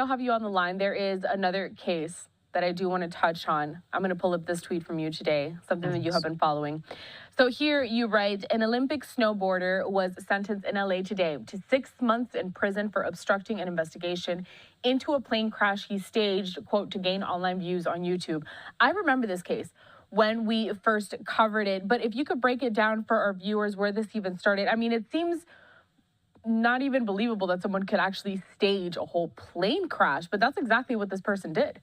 I'll have you on the line. There is another case that I do want to touch on. I'm going to pull up this tweet from you today, something that you have been following. So here you write, an Olympic snowboarder was sentenced in LA today to 6 months in prison for obstructing an investigation into a plane crash he staged, quote, to gain online views on YouTube. I remember this case when we first covered it, but if you could break it down for our viewers where this even started. I mean, it seems not even believable that someone could actually stage a whole plane crash, but that's exactly what this person did.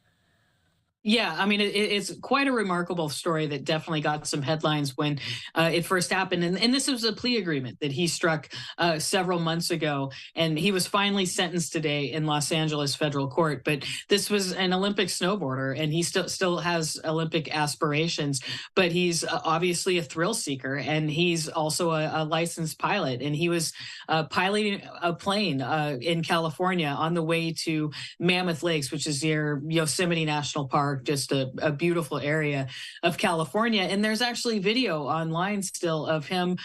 Yeah, I mean, it's quite a remarkable story that definitely got some headlines when it first happened. And this was a plea agreement that he struck several months ago. And he was finally sentenced today in Los Angeles federal court. But this was an Olympic snowboarder, and he still has Olympic aspirations. But he's obviously a thrill seeker, and he's also a licensed pilot. And he was piloting a plane in California on the way to Mammoth Lakes, which is near Yosemite National Park, just a beautiful area of California. And there's actually video online still of him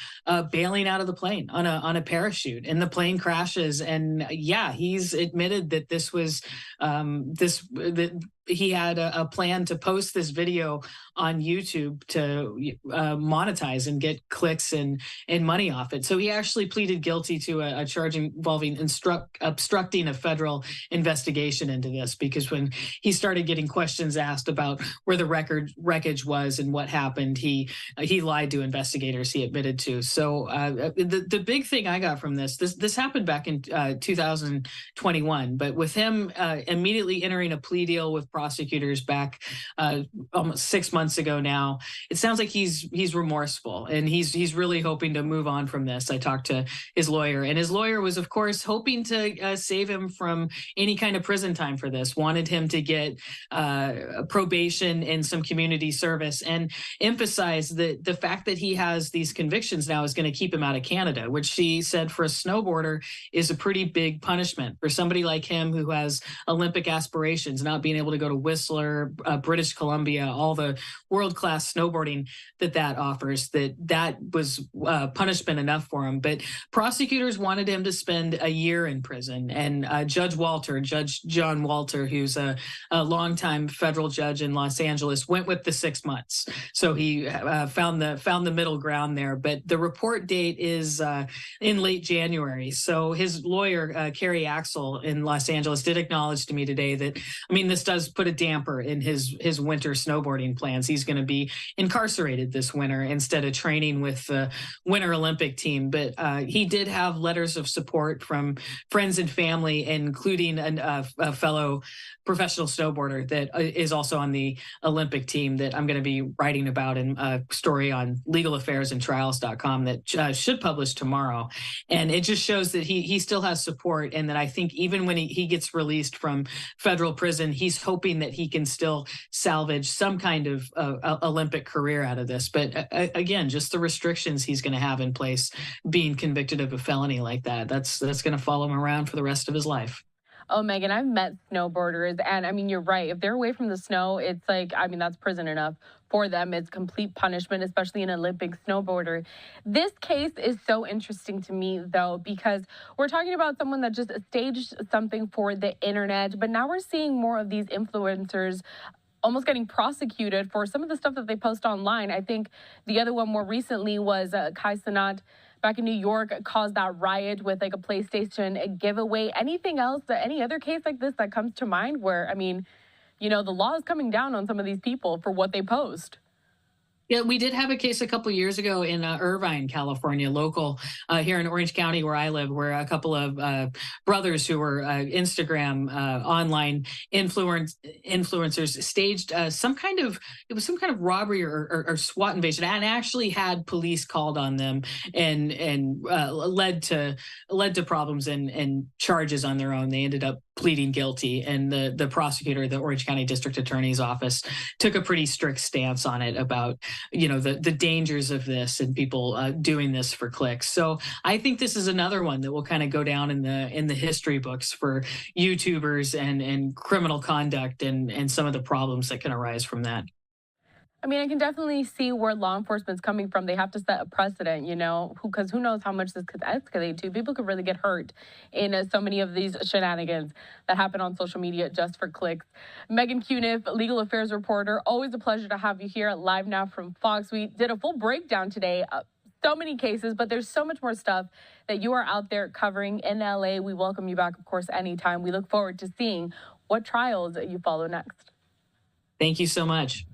bailing out of the plane on a parachute, and the plane crashes. And yeah, he's admitted that this was that he had a plan to post this video on YouTube to monetize and get clicks and money off it. So he actually pleaded guilty to a charge involving obstructing a federal investigation into this, because when he started getting questions asked about where the wreckage was and what happened, he lied to investigators, he admitted to. So the big thing I got from this happened back in 2021, but with him immediately entering a plea deal with prosecutors back almost 6 months ago now, it sounds like he's remorseful, and he's really hoping to move on from this. I talked to his lawyer, and his lawyer was, of course, hoping to save him from any kind of prison time for this, wanted him to get probation and some community service, and emphasized that the fact that he has these convictions now is going to keep him out of Canada, which she said for a snowboarder is a pretty big punishment for somebody like him who has Olympic aspirations, not being able to go to Whistler, British Columbia, all the world-class snowboarding that offers. That was punishment enough for him. But prosecutors wanted him to spend a year in prison, and Judge John Walter, who's a longtime federal judge in Los Angeles, went with the 6 months. So he found the middle ground there. But the report date is in late January. So his lawyer, Carrie Axel in Los Angeles, did acknowledge to me today that, I mean, this does put a damper in his winter snowboarding plans. He's going to be incarcerated this winter instead of training with the Winter Olympic team. But he did have letters of support from friends and family, including a fellow professional snowboarder that is also on the Olympic team that I'm going to be writing about in a story on legalaffairsandtrials.com that should publish tomorrow. And it just shows that he still has support, and that I think even when he gets released from federal prison, he's hoping that he can still salvage some kind of Olympic career out of this. But again, just the restrictions he's going to have in place, being convicted of a felony like that's going to follow him around for the rest of his life. Oh, Megan, I've met snowboarders, and I mean, you're right. If they're away from the snow, it's like, I mean, that's prison enough for them. It's complete punishment, especially an Olympic snowboarder. This case is so interesting to me, though, because we're talking about someone that just staged something for the internet, but now we're seeing more of these influencers almost getting prosecuted for some of the stuff that they post online. I think the other one more recently was Kai Cenat back in New York caused that riot with like a PlayStation giveaway. Anything else, any other case like this that comes to mind where, I mean, the law is coming down on some of these people for what they post? Yeah, we did have a case a couple of years ago in Irvine, California, local here in Orange County where I live, where a couple of brothers who were Instagram online influencers staged some kind of robbery or SWAT invasion, and actually had police called on them, and led to problems and charges on their own. They ended up pleading guilty, and the prosecutor, the Orange County District Attorney's Office, took a pretty strict stance on it about the dangers of this and people doing this for clicks. So I think this is another one that will kind of go down in the history books for YouTubers and criminal conduct and some of the problems that can arise from that. I mean, I can definitely see where law enforcement's coming from. They have to set a precedent, you know, because who knows how much this could escalate to. People could really get hurt in so many of these shenanigans that happen on social media just for clicks. Megan Cuniff, legal affairs reporter, always a pleasure to have you here live now from Fox. We did a full breakdown today. So many cases, but there's so much more stuff that you are out there covering in LA. We welcome you back, of course, anytime. We look forward to seeing what trials you follow next. Thank you so much.